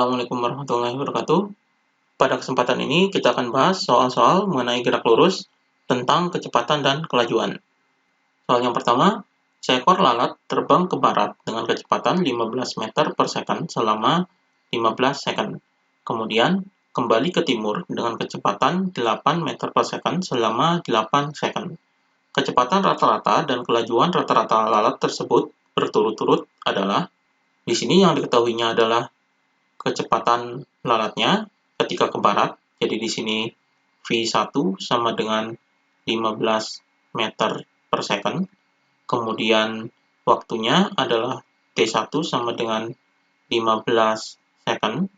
Assalamualaikum warahmatullahi wabarakatuh. Pada kesempatan ini kita akan bahas soal-soal mengenai gerak lurus tentang kecepatan dan kelajuan. Soal yang pertama, seekor lalat terbang ke barat dengan kecepatan 15 meter per second selama 15 second. Kemudian kembali ke timur dengan kecepatan 8 meter per second selama 8 second. Kecepatan rata-rata dan kelajuan rata-rata lalat tersebut berturut-turut adalah, di sini yang diketahuinya adalah kecepatan lalatnya ketika ke barat, jadi di sini V1 sama dengan 15 meter per second. Kemudian waktunya adalah T1 sama dengan 15 second.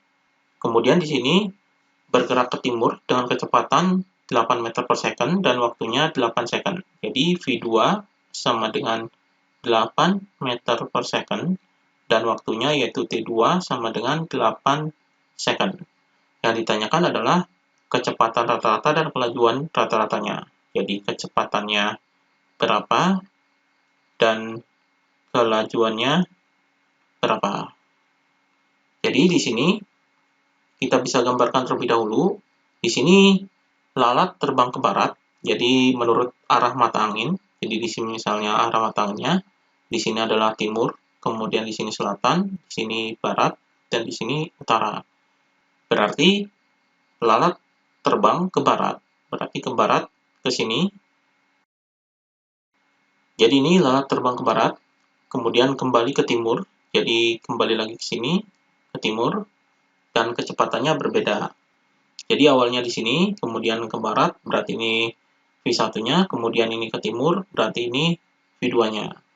Kemudian di sini bergerak ke timur dengan kecepatan 8 meter per second dan waktunya 8 second. Jadi V2 sama dengan 8 meter per second dan waktunya yaitu T2 sama dengan 8 second. Yang ditanyakan adalah kecepatan rata-rata dan kelajuan rata-ratanya. Jadi kecepatannya berapa dan kelajuannya berapa. Jadi di sini kita bisa gambarkan terlebih dahulu. Di sini lalat terbang ke barat, jadi menurut arah mata angin. Jadi di sini misalnya arah mata anginnya, di sini adalah timur, kemudian di sini selatan, di sini barat, dan di sini utara. Berarti lalat terbang ke barat, berarti ke barat ke sini. Jadi ini lalat terbang ke barat, kemudian kembali ke timur, jadi kembali lagi ke sini, ke timur, dan kecepatannya berbeda. Jadi awalnya di sini, kemudian ke barat, berarti ini V1-nya, kemudian ini ke timur, berarti ini V2-nya.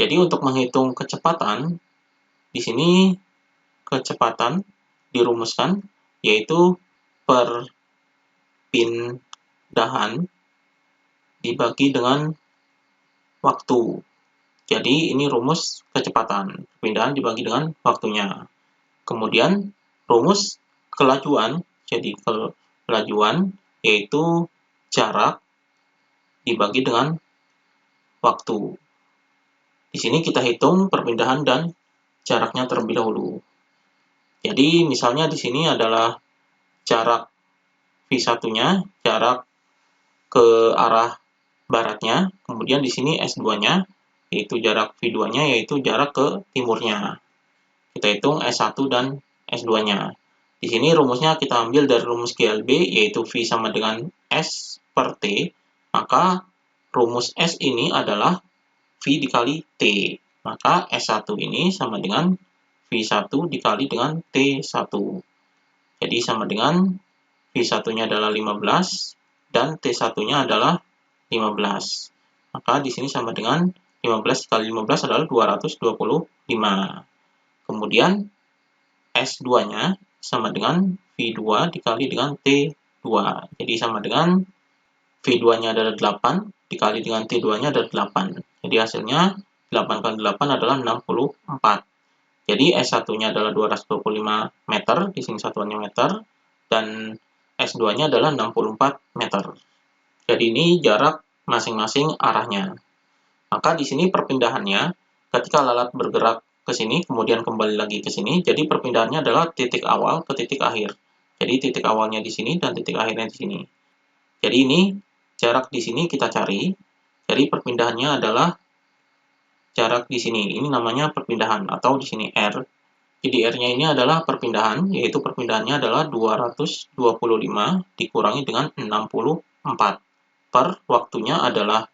Jadi untuk menghitung kecepatan, di sini kecepatan dirumuskan, yaitu perpindahan dibagi dengan waktu. Jadi ini rumus kecepatan, perpindahan dibagi dengan waktunya. Kemudian rumus kelajuan, jadi kelajuan yaitu jarak dibagi dengan waktu. Di sini kita hitung perpindahan dan jaraknya terlebih dahulu. Jadi misalnya di sini adalah jarak V1-nya, jarak ke arah baratnya, kemudian di sini S2-nya, yaitu jarak V2-nya, yaitu jarak ke timurnya. Kita hitung S1 dan S2-nya. Di sini rumusnya kita ambil dari rumus GLB, yaitu V sama dengan S per T, maka rumus S ini adalah V dikali T. Maka S1 ini sama dengan V1 dikali dengan T1. Jadi sama dengan V1-nya adalah 15 dan T1-nya adalah 15. Maka di sini sama dengan 15 kali 15 adalah 225. Kemudian S2-nya sama dengan V2 dikali dengan T2. Jadi sama dengan V2-nya adalah 8 dikali dengan T2-nya adalah 8. Jadi hasilnya 8 kali 8 adalah 64. Jadi S1-nya adalah 225 meter, di sini satuannya meter, dan S2-nya adalah 64 meter. Jadi ini jarak masing-masing arahnya. Maka di sini perpindahannya, ketika lalat bergerak ke sini, kemudian kembali lagi ke sini, jadi perpindahannya adalah titik awal ke titik akhir. Jadi titik awalnya di sini dan titik akhirnya di sini. Jadi ini jarak di sini kita cari. Jadi perpindahannya adalah jarak di sini. Ini namanya perpindahan atau di sini R. Jadi R-nya ini adalah perpindahan, yaitu perpindahannya adalah 225 dikurangi dengan 64. Per waktunya adalah,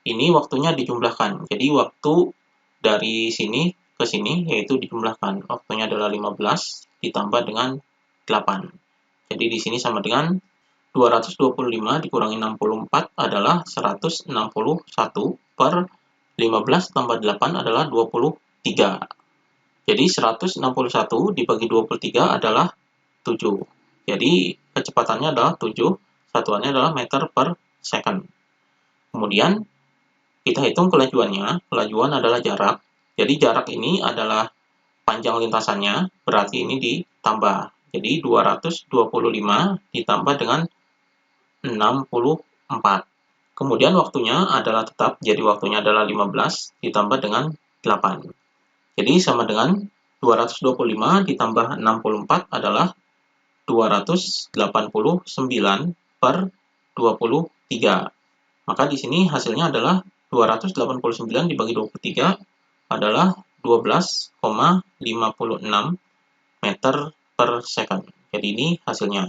ini waktunya dijumlahkan. Jadi waktu dari sini ke sini yaitu dijumlahkan. Waktunya adalah 15 ditambah dengan 8. Jadi di sini sama dengan 225 dikurangi 64 adalah 161 per 15 tambah 8 adalah 23. Jadi 161 dibagi 23 adalah 7. Jadi kecepatannya adalah 7, satuannya adalah meter per second. Kemudian kita hitung kelajuannya. Kelajuan adalah jarak. Jadi jarak ini adalah panjang lintasannya, berarti ini ditambah. Jadi 225 ditambah dengan 64. Kemudian waktunya adalah tetap, jadi waktunya adalah 15 ditambah dengan 8. Jadi sama dengan 225 ditambah 64 adalah 289 per 23. Maka di sini hasilnya adalah 289 dibagi 23 adalah 12,56 meter per second. Jadi ini hasilnya.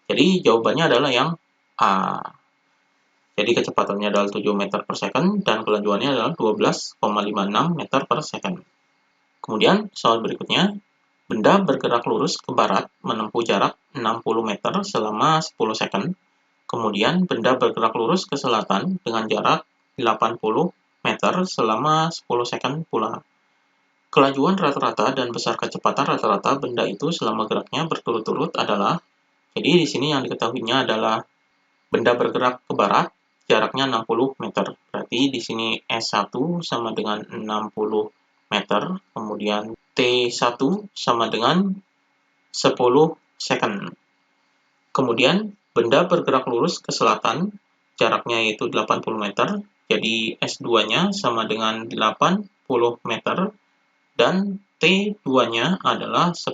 Jadi jawabannya adalah yang A. Jadi kecepatannya adalah 7 meter per second dan kelajuannya adalah 12,56 meter per second. Kemudian soal berikutnya, benda bergerak lurus ke barat menempuh jarak 60 meter selama 10 second. Kemudian benda bergerak lurus ke selatan dengan jarak 80 meter selama 10 second pula. Kelajuan rata-rata dan besar kecepatan rata-rata benda itu selama geraknya berturut-turut adalah, jadi di sini yang diketahuinya adalah benda bergerak ke barat, jaraknya 60 meter. Berarti di sini S1 sama dengan 60 meter, kemudian T1 sama dengan 10 second. Kemudian benda bergerak lurus ke selatan, jaraknya yaitu 80 meter, jadi S2-nya sama dengan 80 meter, dan T2-nya adalah 10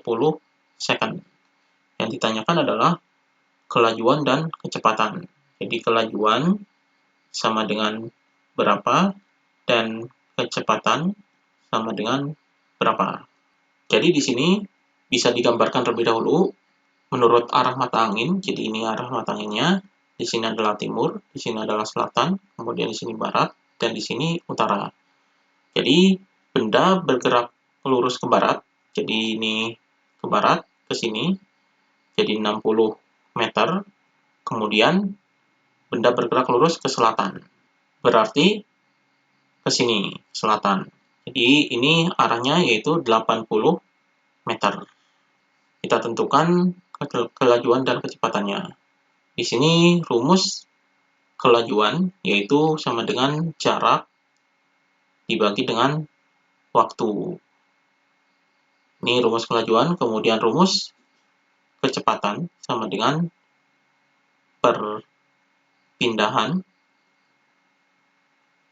second. Yang ditanyakan adalah kelajuan dan kecepatan. Jadi kelajuan sama dengan berapa, dan kecepatan sama dengan berapa. Jadi di sini bisa digambarkan terlebih dahulu menurut arah mata angin. Jadi ini arah mata anginnya. Di sini adalah timur, di sini adalah selatan, kemudian di sini barat, dan di sini utara. Jadi benda bergerak lurus ke barat. Jadi ini ke barat, ke sini. Jadi 60 meter. Kemudian benda bergerak lurus ke selatan. Berarti ke sini, selatan. Jadi ini arahnya yaitu 80 meter. Kita tentukan kelajuan dan kecepatannya. Di sini rumus kelajuan yaitu sama dengan jarak dibagi dengan waktu. Ini rumus kelajuan, kemudian rumus kecepatan sama dengan perpindahan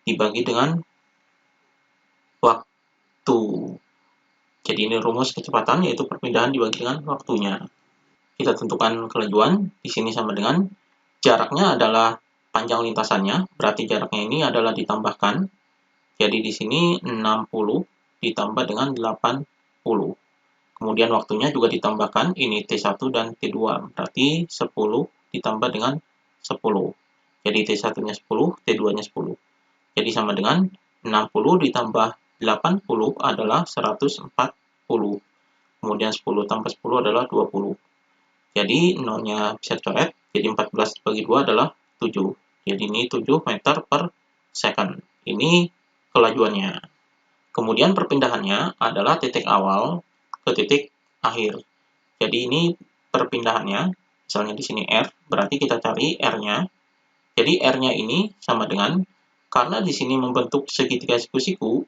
dibagi dengan waktu. Jadi ini rumus kecepatan yaitu perpindahan dibagi dengan waktunya. Kita tentukan kelajuan, di sini sama dengan jaraknya adalah panjang lintasannya, berarti jaraknya ini adalah ditambahkan. Jadi di sini 60 ditambah dengan 80. Kemudian waktunya juga ditambahkan, ini T1 dan T2, berarti 10 ditambah dengan 10. Jadi T1-nya 10, T2-nya 10. Jadi sama dengan 60 ditambah 80 adalah 140. Kemudian 10 tambah 10 adalah 20. Jadi nolnya bisa coret, jadi 14 bagi 2 adalah 7. Jadi ini 7 meter per second. Ini kelajuannya. Kemudian perpindahannya adalah titik awal ke titik akhir. Jadi ini perpindahannya, misalnya di sini R, berarti kita cari R-nya. Jadi R-nya ini sama dengan, karena di sini membentuk segitiga siku-siku,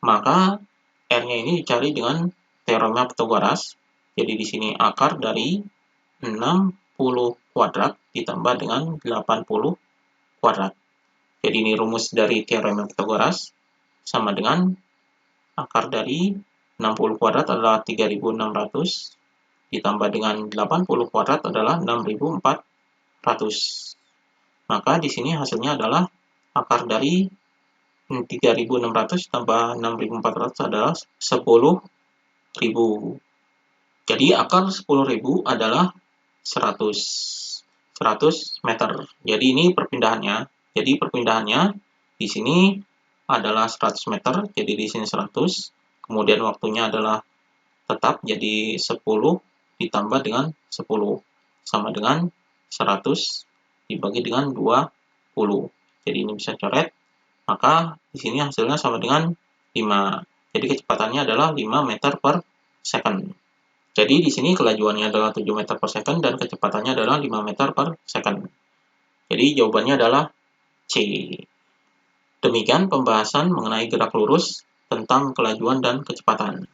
maka R-nya ini dicari dengan teorema Pythagoras. Jadi di sini akar dari 60 kuadrat ditambah dengan 80 kuadrat. Jadi ini rumus dari teorema Pythagoras sama dengan akar dari 60 kuadrat adalah 3600 ditambah dengan 80 kuadrat adalah 6400. Maka di sini hasilnya adalah akar dari 3600 tambah 6400 adalah 10.000. Jadi akar 10.000 adalah 100 meter. Jadi ini perpindahannya. Jadi perpindahannya di sini adalah 100 meter, jadi di sini 100. Kemudian waktunya adalah tetap, jadi 10 ditambah dengan 10 sama dengan 100 dibagi dengan 20. Jadi ini bisa coret. Maka di sini hasilnya sama dengan 5. Jadi kecepatannya adalah 5 meter per second. Jadi di sini kelajuannya adalah 7 meter per second dan kecepatannya adalah 5 meter per second. Jadi jawabannya adalah C. Demikian pembahasan mengenai gerak lurus tentang kelajuan dan kecepatan.